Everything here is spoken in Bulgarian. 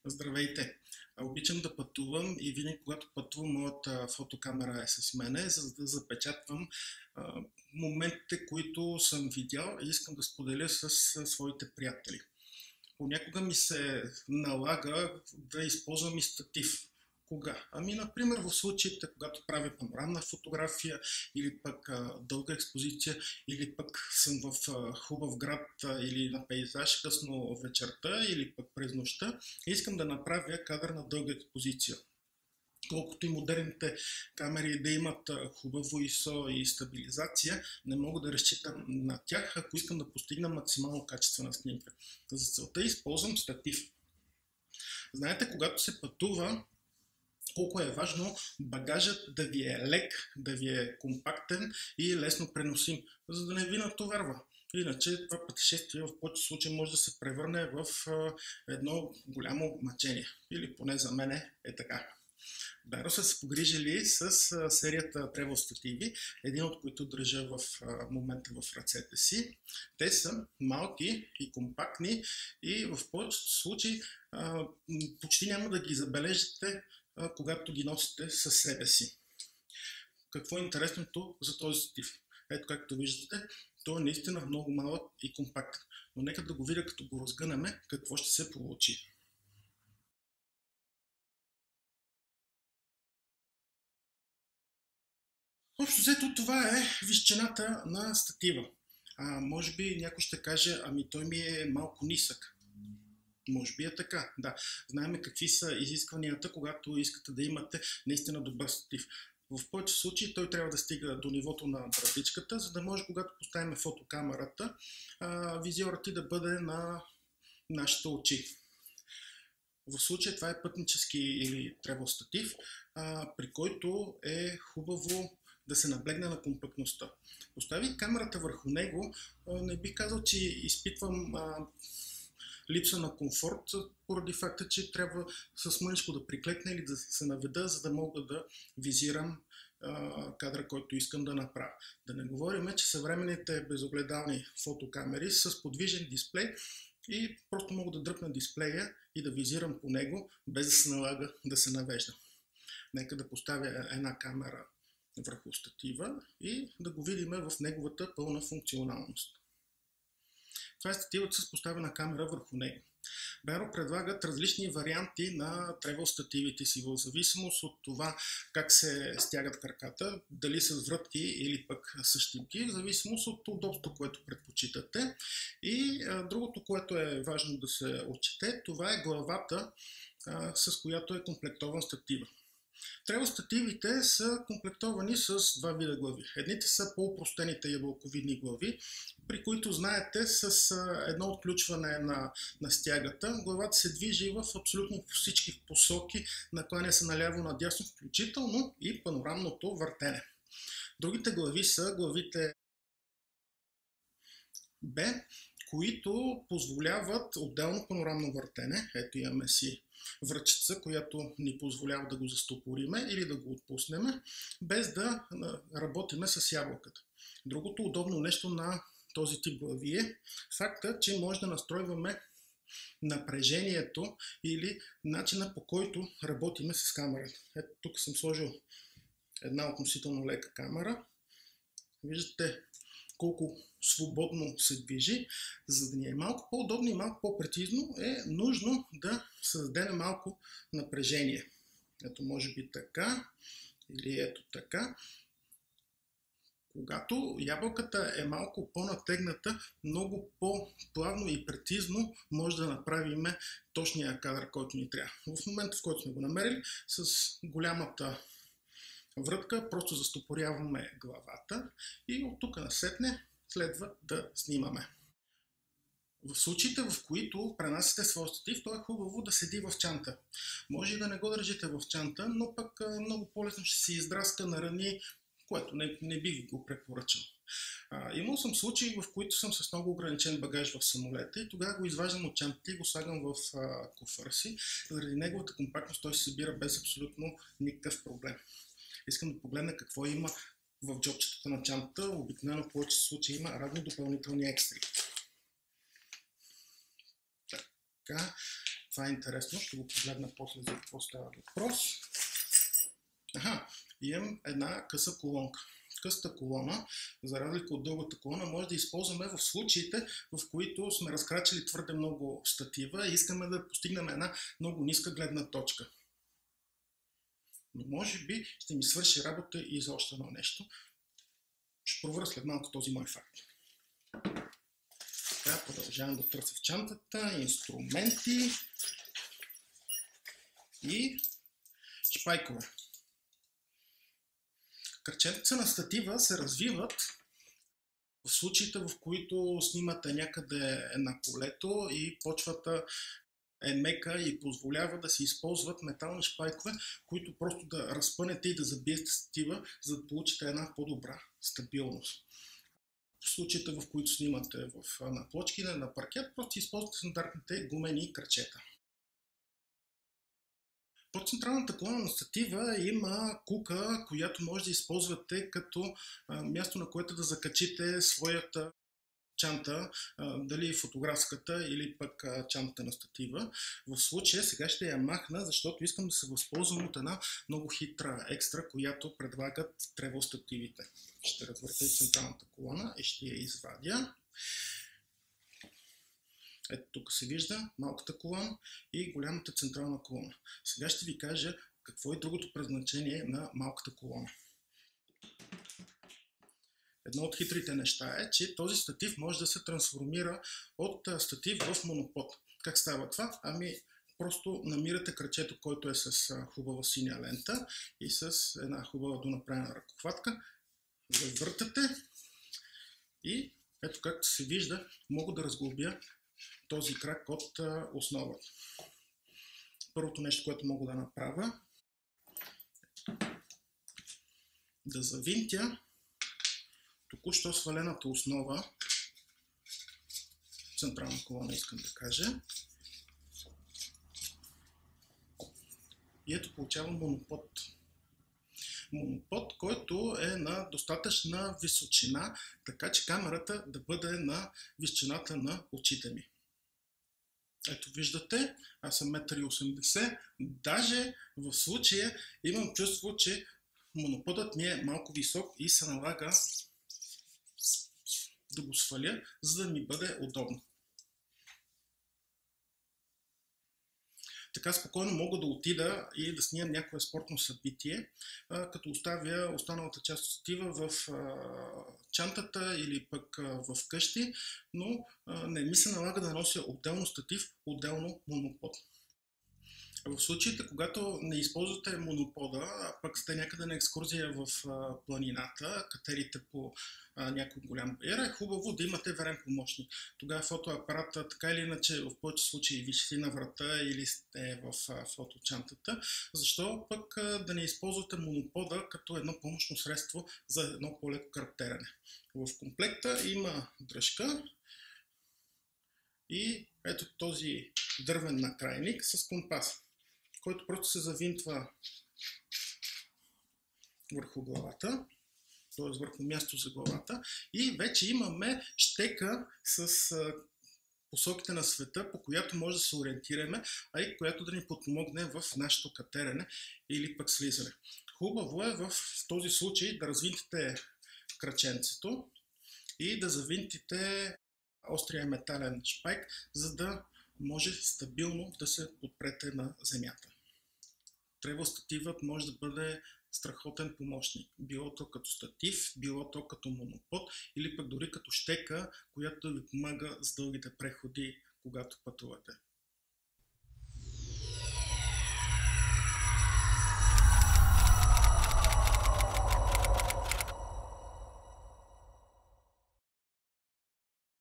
Здравейте! Обичам да пътувам и винаги, когато пътувам, моята фотокамера е с мене, за да запечатвам моментите, които съм видял и искам да споделя с своите приятели. Понякога ми се налага да използвам и статив. Кога? Ами, например, в случаите, когато правя панорамна фотография или пък дълга експозиция, или пък съм в хубав град или на пейзаж късно вечерта, или пък през нощта, искам да направя кадър на дълга експозиция. Колкото и модерните камери да имат хубаво ISO и стабилизация, не мога да разчитам на тях, ако искам да постигна максимално качествена снимка. За целта използвам статив. Знаете, когато се пътува, колко е важно багажът да ви е лек, да ви е компактен и лесно преносим, за да не ви натоварва. Иначе това пътешествие в повече случаи може да се превърне в едно голямо мъчение. Или поне за мен е така. Даро са се погрижили с серията Travel стативи, един от които държа в момента в ръцете си. Те са малки и компактни и в повечето случаи почти няма да ги забележите, когато ги носите със себе си. Какво е интересното за този статив? Ето, както виждате, той е наистина много малък и компактен. Но нека да го видя, като го разгънеме, какво ще се получи. Общо взето това е височината на статива. Може би някой ще каже, ами той ми е малко нисък. Може би е така, да. Знаем какви са изискванията, когато искате да имате наистина добър статив. В повече случаи той трябва да стига до нивото на брадичката, за да може, когато поставим фотокамерата, визиорът ти да бъде на нашите очи. В случая това е пътнически или travel статив, при който е хубаво да се наблегне на компактността. Поставих камерата върху него, не бих казал, че изпитвам липса на комфорт, поради факта, че трябва с мъничко да приклекна или да се наведа, за да мога да визирам кадра, който искам да направя. Да не говорим, че съвременните безогледални фотокамери са с подвижен дисплей и просто мога да дръпна дисплея и да визирам по него, без да се налага да се навежда. Нека да поставя една камера върху статива и да го видим в неговата пълна функционалност. Това е стативът с поставена камера върху него. Беро предлагат различни варианти на travel стативите си, в зависимост от това как се стягат краката, дали с врътки или пък с щипки, в зависимост от удобството, което предпочитате. И другото, което е важно да се отчете, това е главата, с която е комплектован статива. Travel стативите са комплектовани с два вида глави. Едните са по-опростените ябълковидни глави, при които, знаете, с едно отключване на стягата, главата се движи в абсолютно всички посоки, накланя се наляво надясно, включително и панорамното въртене. Другите глави са главите Б, които позволяват отделно панорамно въртене. Ето имаме си връчица, която ни позволява да го застопориме или да го отпуснеме, без да работиме с ябълката. Другото удобно нещо на този тип глави е факта, че може да настройваме напрежението или начина, по който работиме с камерата. Ето тук съм сложил една относително лека камера. Виждате колко свободно се движи. За да ни е малко по-удобно и малко по-прецизно, е нужно да създадем малко напрежение. Ето може би така или ето така. Когато ябълката е малко по-натегната, много по-плавно и прецизно може да направим точния кадър, който ни трябва. В момента, в който сме го намерили, с голямата врътка просто застопоряваме главата и от тук насетне следва да снимаме. В случаите, в които пренасите своя статив, то е хубаво да седи в чанта. Може и да не го държите в чанта, но пък много по-лесно ще се издраска на рани, което не бих го препоръчал. Имал съм случаи, в които съм с много ограничен багаж в самолета и тогава го изваждам от чантата и го слагам в куфъра си. Заради неговата компактност той се събира без абсолютно никакъв проблем. Искам да погледна какво има в джобчетата на чантата. Обикновено в повечето случаи има разни допълнителни екстри. Така, това е интересно, ще го погледна после за какво става въпрос. Имам една къса колонка. Късата колона, за разлика от дългата колона, може да използваме в случаите, в които сме разкрачили твърде много статива и искаме да постигнем една много ниска гледна точка. Но може би ще ми свърши работа и за още едно нещо. Ще проверя след малко този мой факт. Така, продължавам да търся в чантата, инструменти и шпайкове. Кръченца на статива се развиват в случаите, в които снимате някъде на полето и почвата е мека и позволява да се използват метални шпайкове, които просто да разпънете и да забиете статива, за да получите една по-добра стабилност. В случаите, в които снимате на плочки или на паркет, просто използвате стандартните гумени кръчета. Под централната колона на статива има кука, която може да използвате като място, на което да закачите своята чанта, дали фотографската или пък чантата на статива. В случая сега ще я махна, защото искам да се възползвам от една много хитра екстра, която предлагат тревел стативите. Ще развърта и централната колона и ще я извадя. Ето тук се вижда малката колона и голямата централна колона. Сега ще ви кажа какво е другото предназначение на малката колона. Едно от хитрите неща е, че този статив може да се трансформира от статив в монопод. Как става това? Просто намирате кръчето, който е с хубава синя лента и с една хубава донаправена ръкохватка. Завъртате и ето както се вижда, мога да разглобя този крак от основата. Първото нещо, което мога да направя, да завинтя току-що свалената основа, централна колона искам да кажа, и ето получавам монопод. Монопод, който е на достатъчна височина, така че камерата да бъде на височината на очите ми. Ето виждате, аз съм 1,80 м, даже в случая имам чувство, че моноподът ми е малко висок и се налага да го сваля, за да ми бъде удобно. Така спокойно мога да отида и да снимам някое спортно събитие, като оставя останалата част от статива в чантата или пък в къщи, но не ми се налага да нося отделно статив, отделно монопод. В случаите, когато не използвате монопода, а пък сте някъде на екскурзия в планината, катерите по някой голям бариер, е хубаво да имате верен помощник. Тогава фотоапарата, така или иначе, в повече случаи висите на врата или сте в фоточантата. Защо пък да не използвате монопода като едно помощно средство за едно по-леко кръптерене? В комплекта има дръжка и ето този дървен накрайник с компас, който просто се завинтва върху главата, т.е. върху място за главата, и вече имаме щека с посоките на света, по която може да се ориентираме, а и която да ни подпомогне в нашето катерене или пък слизане. Хубаво е в този случай да развинтите кръченцето и да завинтите острия метален шпайк, за да може стабилно да се подпрете на земята. Тревел стативът може да бъде страхотен помощник. Било то като статив, било то като монопод или пък дори като щека, която да ви помага с дългите преходи, когато пътувате.